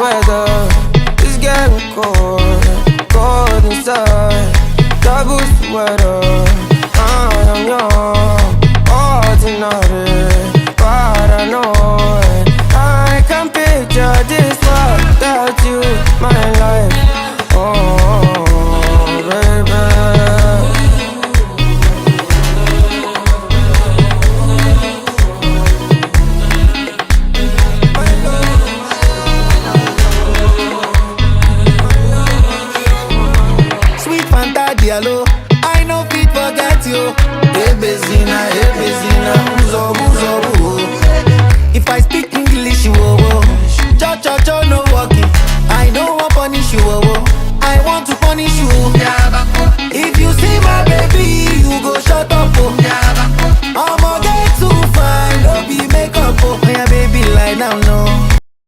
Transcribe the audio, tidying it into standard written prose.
weather is getting cold, cold inside. Double sweater, I am young, ordinary, paranoid. I can picture this world without you, my life. Oh, baby. Sweet Fanta Diallo, I no fit forget you. Hey Bezina, uzo, uzo, uzo. If I speak English, you oh, cho cho cho no.